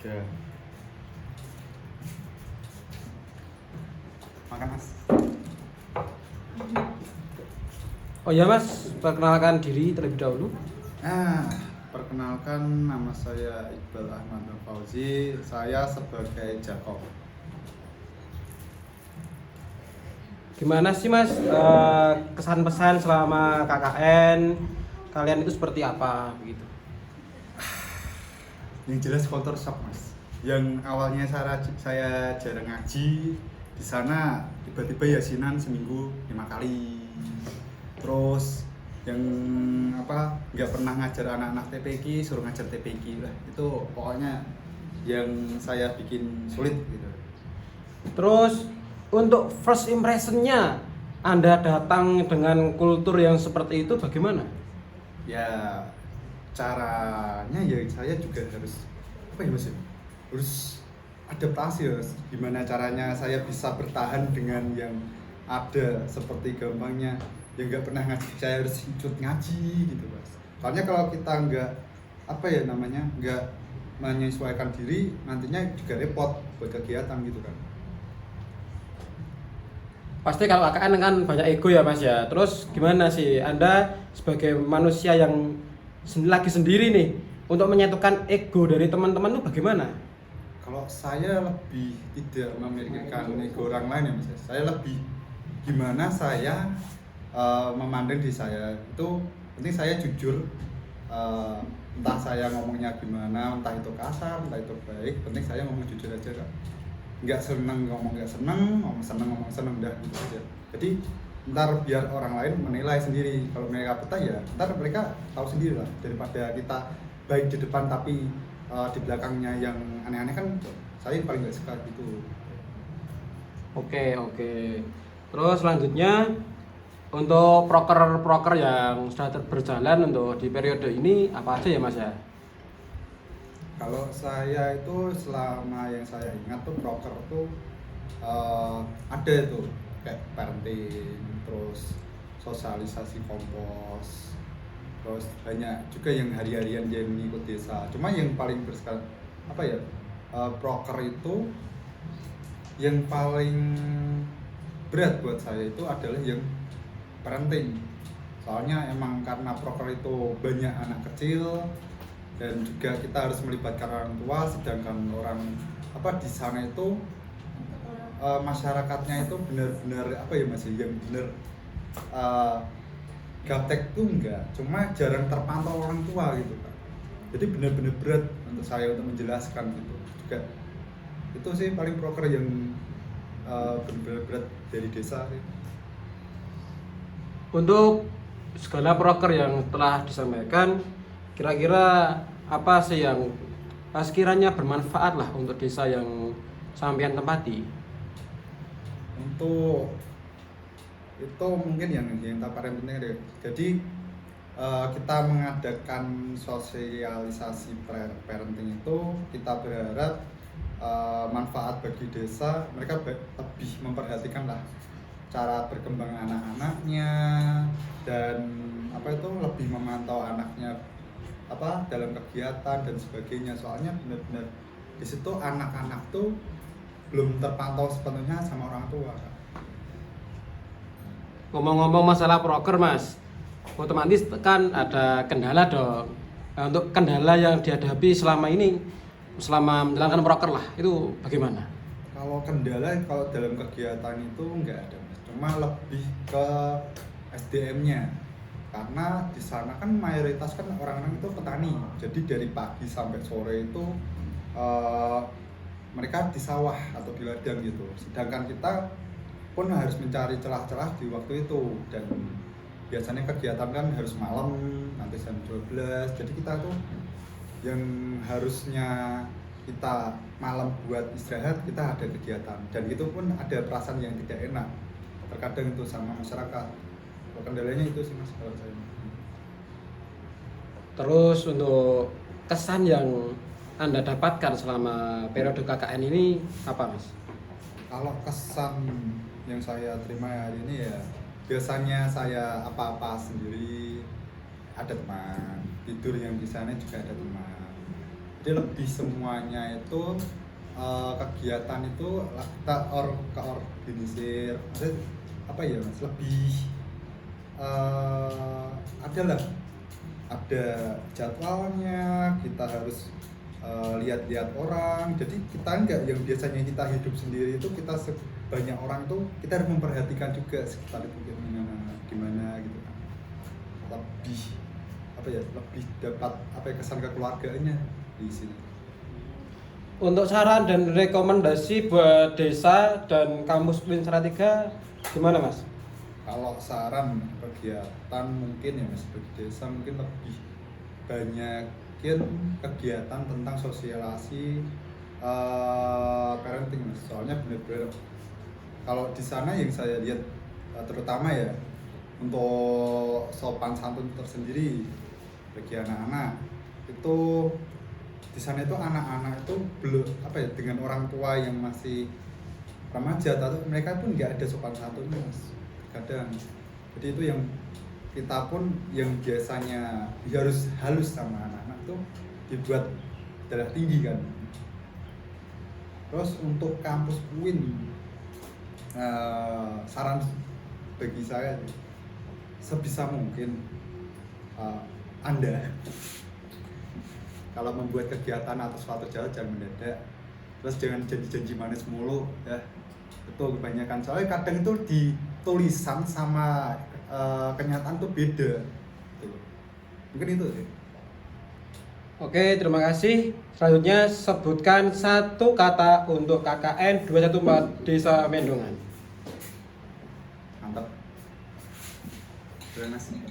Ya. Makan mas. Oh ya Mas, perkenalkan diri terlebih dahulu. Perkenalkan nama saya Iqbal Ahmad Fauzi. Saya sebagai Jakob. Gimana sih Mas kesan pesan selama KKN kalian itu seperti apa begitu? Yang jelas culture shock mas. Yang awalnya saya jarang ngaji, di sana tiba-tiba yasinan seminggu 5 kali. Terus yang nggak pernah ngajar anak-anak TPQ suruh ngajar TPQ lah, itu pokoknya yang saya bikin sulit gitu. Terus untuk first impressionnya Anda datang dengan kultur yang seperti itu bagaimana? Ya caranya ya saya juga harus mas ya? Harus adaptasi ya, gimana caranya saya bisa bertahan dengan yang ada. Seperti gampangnya yang nggak pernah ngaji, saya harus ikut ngaji gitu mas. Soalnya kalau kita nggak nggak menyesuaikan diri, nantinya juga repot buat kegiatan gitu kan. Pasti kalau KKN kan banyak ego ya Mas ya. Terus gimana sih Anda sebagai manusia yang lagi sendiri nih untuk menyatukan ego dari teman-teman itu bagaimana? Kalau saya lebih tidak memikirkan ego orang lain ya mas, saya lebih gimana saya memandang diri saya. Itu penting saya jujur, entah saya ngomongnya gimana, entah itu kasar, entah itu baik, penting saya ngomong jujur aja kan. Nggak seneng ngomong nggak seneng, ngomong seneng dah gitu aja. Jadi ntar biar orang lain menilai sendiri. Kalau mereka betah ya ntar mereka tahu sendiri lah, daripada kita baik di depan tapi di belakangnya yang aneh-aneh kan saya paling nggak suka gitu. Oke. Terus selanjutnya untuk proker yang sudah berjalan untuk di periode ini apa aja ya Mas ya? Kalau saya itu selama yang saya ingat tuh proker tuh ada tuh kayak parenting, terus sosialisasi kompos, terus banyak juga yang hari-harian dia mengikut desa. Cuma yang paling berskala proker itu yang paling berat buat saya itu adalah yang parenting. Soalnya emang karena proker itu banyak anak kecil dan juga kita harus melibatkan orang tua, sedangkan orang di sana itu masyarakatnya itu benar-benar yang benar gaptek tuh enggak, cuma jarang terpantau orang tua gitu kan. Jadi benar-benar berat untuk saya untuk menjelaskan gitu juga. Itu sih paling proker yang benar-benar berat dari desa sih. Untuk segala proker yang telah disampaikan, kira-kira apa sih yang sekiranya bermanfaat lah untuk desa yang sampean tempati? Untuk itu mungkin yang paling penting deh. Jadi kita mengadakan sosialisasi parenting itu, kita berharap manfaat bagi desa, mereka lebih memperhatikan lah cara berkembang anak-anaknya dan lebih memantau anaknya dalam kegiatan dan sebagainya. Soalnya benar-benar di situ anak-anak tuh belum terpantau sepenuhnya sama orang tua. Ngomong-ngomong masalah proker Mas, otomatis kan ada kendala dong. Nah, untuk kendala yang dihadapi selama ini selama menjalankan proker lah, itu bagaimana? Kalau kendala kalau dalam kegiatan itu nggak ada mas, cuma lebih ke SDM-nya. Karena di sana kan mayoritas kan orang-orang itu petani, jadi dari pagi sampai sore itu mereka di sawah atau di ladang gitu. Sedangkan kita pun harus mencari celah-celah di waktu itu, dan biasanya kegiatan kan harus malam nanti jam 12. Jadi kita tuh yang harusnya kita malam buat istirahat, kita ada kegiatan, dan itu pun ada perasaan yang tidak enak terkadang itu sama masyarakat. Kendalanya itu sih mas kalau saya. Terus untuk kesan yang Anda dapatkan selama periode KKN ini apa Mas? Kalau kesan yang saya terima hari ini ya, biasanya saya apa-apa sendiri ada teman, tidur yang di sana juga ada teman. Jadi lebih semuanya itu kegiatan itu kita organisir. Maksudnya apa ya mas? Lebih adalah ada jadwalnya, kita harus lihat-lihat orang. Jadi kita enggak yang biasanya kita hidup sendiri itu kita sebanyak orang itu kita harus memperhatikan juga sekitar itu gimana gitu kan. Lebih apa ya? Lebih dapat apa ya, kesan kekeluargaannya di sini. Untuk saran dan rekomendasi buat desa dan kampus UIN Salatiga gimana mas? Kalau saran kegiatan mungkin ya mas, bagi desa mungkin lebih banyakin kegiatan tentang sosialisasi parenting mas. Soalnya benar-benar kalau di sana yang saya lihat terutama ya untuk sopan santun tersendiri bagi anak-anak itu di sana itu anak-anak itu belum apa ya, dengan orang tua yang masih remaja atau mereka pun nggak ada sopan santunnya mas kadang. Jadi itu yang kita pun yang biasanya harus halus sama anak-anak tuh dibuat darah tinggi kan. Terus untuk kampus UIN saran bagi saya sebisa mungkin Anda kalau membuat kegiatan atau suatu jalan jangan mendadak, terus jangan janji-janji manis mulu ya. Itu kebanyakan, soalnya kadang itu di tulisan sama kenyataan tuh beda tuh. Mungkin itu sih. Oke, terima kasih. Selanjutnya sebutkan satu kata untuk KKN 214 Desa Mendongan. Mantap. Terima kasih.